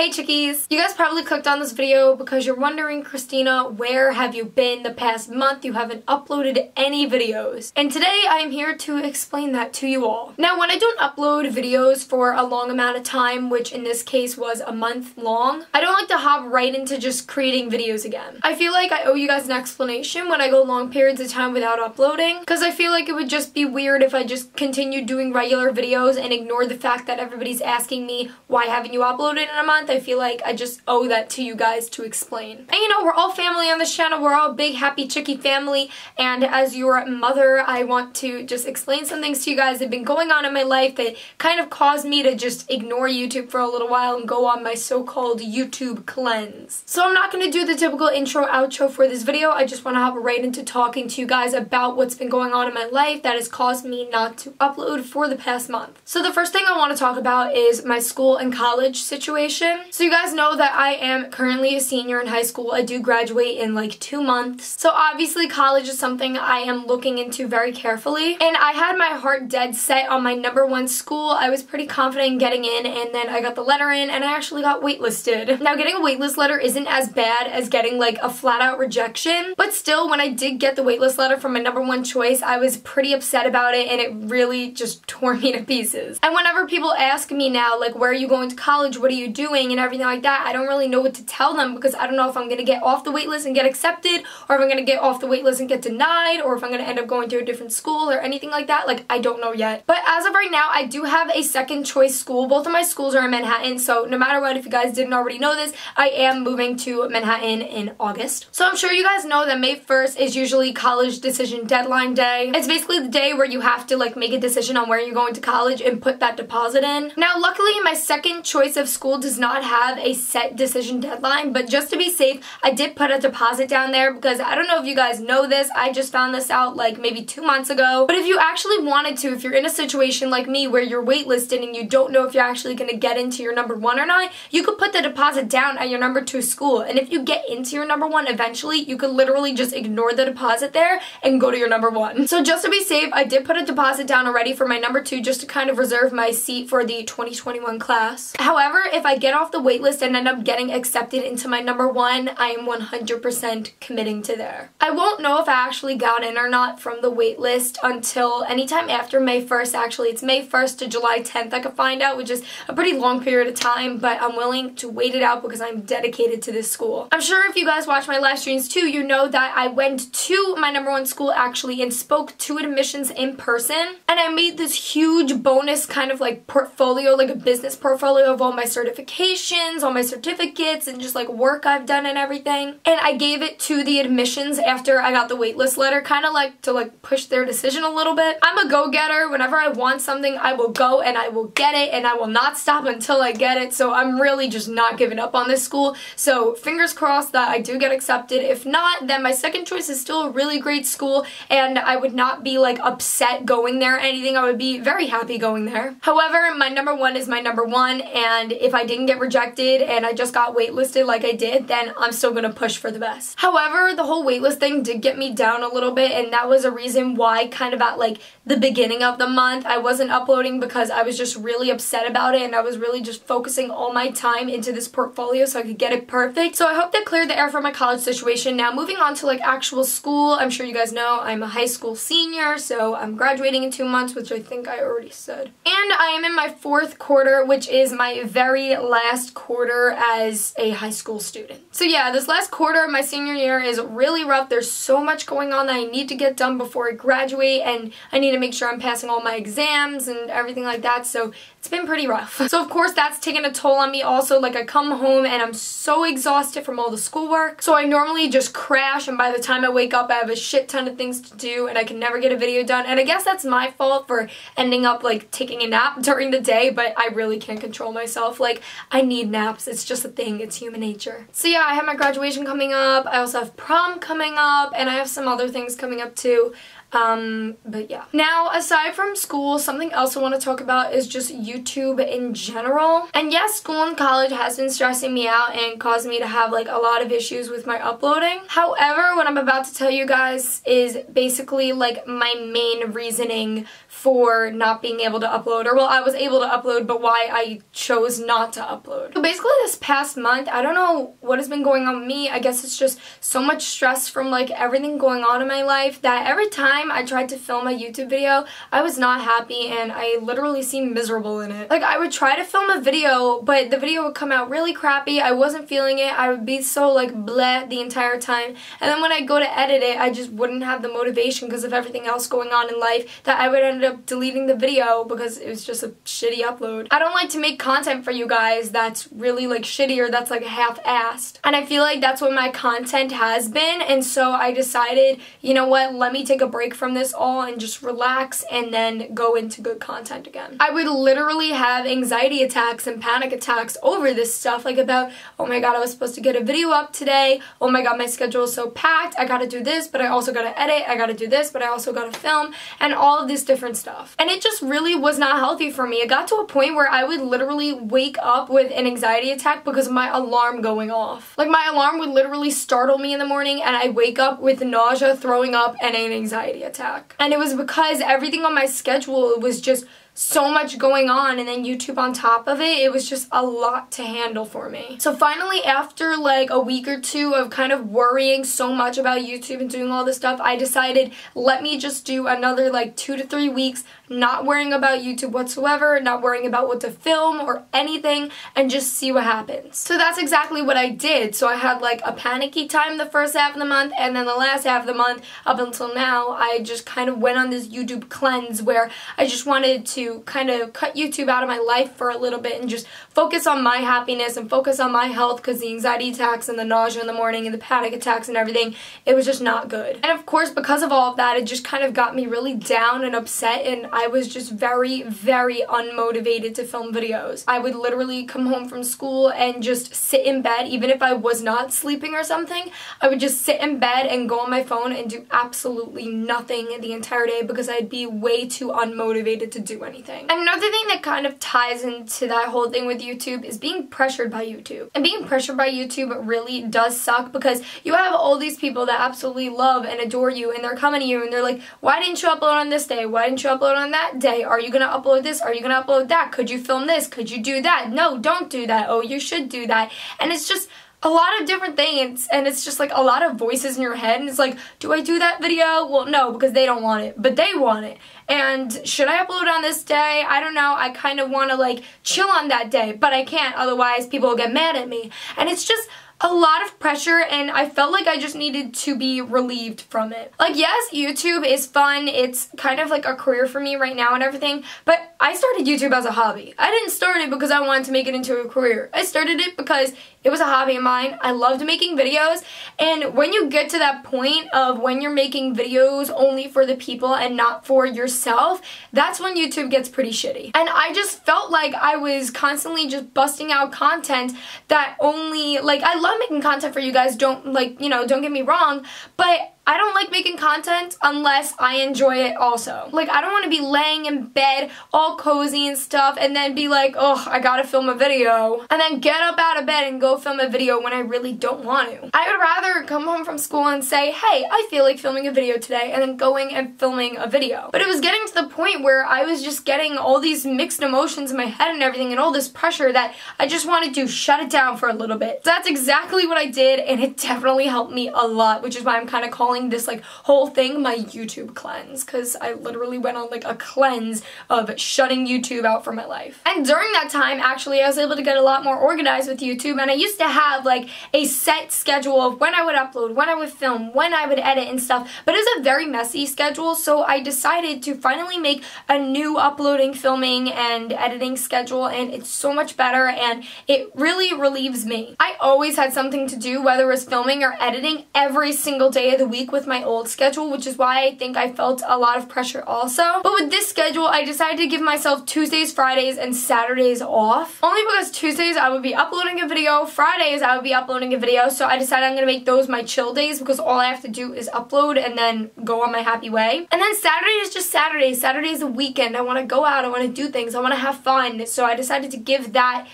Hey Chickies! You guys probably clicked on this video because you're wondering, Christina, where have you been the past month? You haven't uploaded any videos. And today I am here to explain that to you all. Now, when I don't upload videos for a long amount of time, which in this case was a month long, I don't like to hop right into just creating videos again. I feel like I owe you guys an explanation when I go long periods of time without uploading, because I feel like it would just be weird if I just continued doing regular videos and ignored the fact that everybody's asking me, why haven't you uploaded in a month? I feel like I just owe that to you guys to explain. And you know, we're all family on this channel. We're all big, happy Chickee family. And as your mother, I want to just explain some things to you guys that have been going on in my life that kind of caused me to just ignore YouTube for a little while and go on my so-called YouTube cleanse. So I'm not going to do the typical intro, outro for this video. I just want to hop right into talking to you guys about what's been going on in my life that has caused me not to upload for the past month. So the first thing I want to talk about is my school and college situation. So you guys know that I am currently a senior in high school. I do graduate in like 2 months. So obviously college is something I am looking into very carefully. And I had my heart dead set on my #1 school. I was pretty confident in getting in, and then I got the letter in and I actually got waitlisted. Now, getting a waitlist letter isn't as bad as getting like a flat out rejection, but still, when I did get the waitlist letter from my #1 choice, I was pretty upset about it, and it really just tore me to pieces. And whenever people ask me now, like, where are you going to college, what are you doing, and everything like that, I don't really know what to tell them, because I don't know if I'm going to get off the waitlist and get accepted, or if I'm going to get off the waitlist and get denied, or if I'm going to end up going to a different school or anything like that. Like, I don't know yet. But as of right now, I do have a second choice school. Both of my schools are in Manhattan, so no matter what, if you guys didn't already know this, I am moving to Manhattan in August. So I'm sure you guys know that May 1st is usually college decision deadline day. It's basically the day where you have to like make a decision on where you're going to college and put that deposit in. Now, luckily, my second choice of school does not have a set decision deadline, but just to be safe, I did put a deposit down there, because I don't know if you guys know this, I just found this out like maybe 2 months ago, but if you actually wanted to, if you're in a situation like me where you're waitlisted and you don't know if you're actually going to get into your #1 or not, you could put the deposit down at your #2 school, and if you get into your #1 eventually, you could literally just ignore the deposit there and go to your #1. So just to be safe, I did put a deposit down already for my #2 just to kind of reserve my seat for the 2021 class. However, if I get off the waitlist and end up getting accepted into my #1, I am 100% committing to there. I won't know if I actually got in or not from the waitlist until anytime after May 1st. Actually, it's May 1st to July 10th I could find out, which is a pretty long period of time, but I'm willing to wait it out because I'm dedicated to this school. I'm sure if you guys watch my live streams too, you know that I went to my #1 school actually and spoke to admissions in person, and I made this huge bonus kind of like portfolio, like a business portfolio of all my certifications, all my certificates, and just like work I've done and everything. And I gave it to the admissions after I got the waitlist letter, kind of like to like push their decision a little bit. I'm a go-getter. Whenever I want something, I will go and I will get it, and I will not stop until I get it. So I'm really just not giving up on this school. So fingers crossed that I do get accepted. If not, then my second choice is still a really great school, and I would not be like upset going there or anything. I would be very happy going there. However, my #1 is my #1, and if I didn't get rejected and I just got waitlisted like I did, then I'm still gonna push for the best. However, the whole waitlist thing did get me down a little bit, and that was a reason why kind of at like the beginning of the month I wasn't uploading, because I was just really upset about it, and I was really just focusing all my time into this portfolio so I could get it perfect. So I hope that cleared the air for my college situation. Now, moving on to like actual school, I'm sure you guys know I'm a high school senior, so I'm graduating in 2 months, which I think I already said. And I am in my 4th quarter, which is my very last quarter as a high school student. So yeah, this last quarter of my senior year is really rough. There's so much going on that I need to get done before I graduate, and I need to make sure I'm passing all my exams and everything like that, so it's been pretty rough. So of course that's taken a toll on me also. Like, I come home and I'm so exhausted from all the schoolwork, so I normally just crash, and by the time I wake up I have a shit ton of things to do and I can never get a video done. And I guess that's my fault for ending up like taking a nap during the day, but I really can't control myself. Like, I need naps. It's just a thing. It's human nature. So yeah, I have my graduation coming up. I also have prom coming up, and I have some other things coming up too. But yeah. Now, aside from school, something else I want to talk about is just YouTube in general. And yes, school and college has been stressing me out and causing me to have like a lot of issues with my uploading. However, what I'm about to tell you guys is basically like my main reasoning for not being able to upload, or well, I was able to upload, but why I chose not to upload. So basically this past month, I don't know what has been going on with me. I guess it's just so much stress from like everything going on in my life that every time I tried to film a YouTube video, I was not happy and I literally seemed miserable in it. Like I would try to film a video, but the video would come out really crappy. I wasn't feeling it. I would be so like bleh the entire time. And then when I go to edit it, I just wouldn't have the motivation because of everything else going on in life that I would end up deleting the video because it was just a shitty upload. I don't like to make content for you guys that's really like shitty or that's like half-assed. And I feel like that's what my content has been, and so I decided, you know what, let me take a break from this all and just relax and then go into good content again. I would literally have anxiety attacks and panic attacks over this stuff, like about, oh my god, I was supposed to get a video up today, oh my god, my schedule is so packed, I gotta do this, but I also gotta edit, I gotta do this, but I also gotta film, and all of this different stuff. And it just really was not healthy for me. It got to a point where I would literally wake up with an anxiety attack because of my alarm going off. Like my alarm would literally startle me in the morning and I'd wake up with nausea, throwing up, and an anxiety attack. And it was because everything on my schedule was just so much going on, and then YouTube on top of it, it was just a lot to handle for me. So finally, after like a week or two of kind of worrying so much about YouTube and doing all this stuff, I decided, let me just do another like 2 to 3 weeks not worrying about YouTube whatsoever, not worrying about what to film or anything, and just see what happens. So that's exactly what I did. So I had like a panicky time the first half of the month, and then the last half of the month up until now, I just kind of went on this YouTube cleanse where I just wanted to kind of cut YouTube out of my life for a little bit and just focus on my happiness and focus on my health, because the anxiety attacks and the nausea in the morning and the panic attacks and everything, it was just not good. And of course, because of all of that, it just kind of got me really down and upset, and I was just very, very unmotivated to film videos. I would literally come home from school and just sit in bed, even if I was not sleeping or something. I would just sit in bed and go on my phone and do absolutely nothing the entire day because I'd be way too unmotivated to do anything. And another thing that kind of ties into that whole thing with YouTube is being pressured by YouTube. And being pressured by YouTube really does suck, because you have all these people that absolutely love and adore you, and they're coming to you and they're like, why didn't you upload on this day? Why didn't you upload on that day? Are you gonna upload this? Are you gonna upload that? Could you film this? Could you do that? No, don't do that. Oh, you should do that. And it's just a lot of different things, and it's just like a lot of voices in your head, and it's like, do I do that video? Well, no, because they don't want it, but they want it. And should I upload on this day? I don't know. I kind of want to like chill on that day, but I can't, otherwise people will get mad at me. And it's just a lot of pressure, and I felt like I just needed to be relieved from it. Like, yes, YouTube is fun. It's kind of like a career for me right now and everything, but I started YouTube as a hobby. I didn't start it because I wanted to make it into a career. I started it because it was a hobby of mine. I loved making videos, and when you get to that point of when you're making videos only for the people and not for yourself, that's when YouTube gets pretty shitty. And I just felt like I was constantly just busting out content that only, like, I love making content for you guys, don't get me wrong, but I don't like making content unless I enjoy it also. Like, I don't want to be laying in bed all cozy and stuff and then be like, oh, I gotta film a video, and then get up out of bed and go film a video when I really don't want to. I would rather come home from school and say, hey, I feel like filming a video today, and then going and filming a video. But it was getting to the point where I was just getting all these mixed emotions in my head and everything, and all this pressure, that I just wanted to shut it down for a little bit. So that's exactly what I did, and it definitely helped me a lot, which is why I'm kind of calling this like whole thing my YouTube cleanse, because I literally went on like a cleanse of shutting YouTube out from my life. And during that time, actually, I was able to get a lot more organized with YouTube, and I used to have like a set schedule of when I would upload, when I would film, when I would edit and stuff, but it was a very messy schedule, so I decided to finally make a new uploading, filming, and editing schedule, and it's so much better, and it really relieves me. I always had something to do, whether it was filming or editing, every single day of the week, week with my old schedule, which is why I think I felt a lot of pressure also. But with this schedule, I decided to give myself Tuesdays, Fridays, and Saturdays off. Only because Tuesdays I would be uploading a video, Fridays I would be uploading a video, so I decided I'm going to make those my chill days because all I have to do is upload and then go on my happy way. And then Saturday is just Saturday. Saturday is a weekend. I want to go out, I want to do things, I want to have fun. So I decided to give that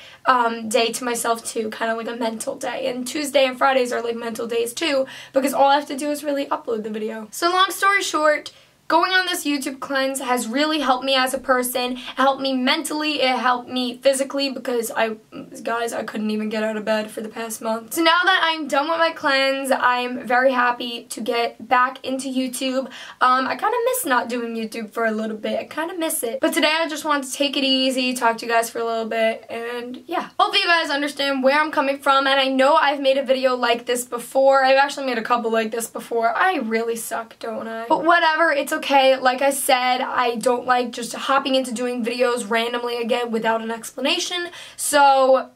day to myself too, kind of like a mental day. And Tuesday and Fridays are like mental days too, because all I have to do is really upload the video. So long story short, going on this YouTube cleanse has really helped me as a person. It helped me mentally, it helped me physically, because guys, I couldn't even get out of bed for the past month. So now that I'm done with my cleanse, I'm very happy to get back into YouTube. I kind of miss not doing YouTube for a little bit. I kind of miss it. But today I just wanted to take it easy, talk to you guys for a little bit, and yeah. Hopefully you guys understand where I'm coming from, and I know I've made a video like this before. I've actually made a couple like this before. I really suck, don't I? But whatever, it's okay. Like I said, I don't like just hopping into doing videos randomly again without an explanation. So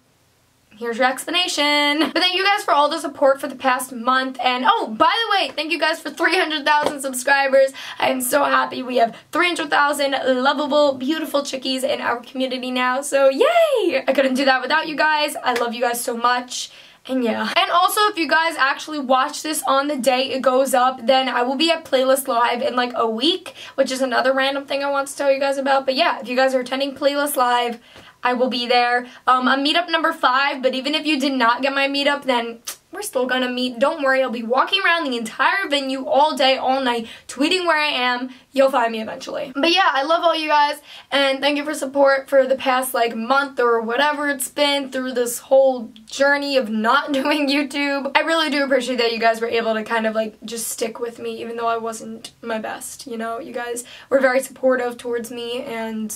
here's your explanation. But thank you guys for all the support for the past month. And oh, by the way, thank you guys for 300,000 subscribers. I am so happy. We have 300,000 lovable, beautiful chickies in our community now. So yay! I couldn't do that without you guys. I love you guys so much. And yeah. And also, if you guys actually watch this on the day it goes up, then I will be at Playlist Live in like a week, which is another random thing I want to tell you guys about. But yeah, if you guys are attending Playlist Live, I will be there. I'm meetup number 5, but even if you did not get my meetup, then we're still gonna meet. Don't worry, I'll be walking around the entire venue all day, all night, tweeting where I am. You'll find me eventually. But yeah, I love all you guys, and thank you for support for the past like month or whatever it's been through this whole journey of not doing YouTube. I really do appreciate that you guys were able to kind of like just stick with me, even though I wasn't my best, you know? You guys were very supportive towards me, and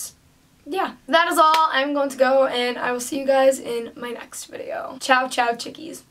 yeah, that is all. I'm going to go, and I will see you guys in my next video. Ciao, ciao, chickies.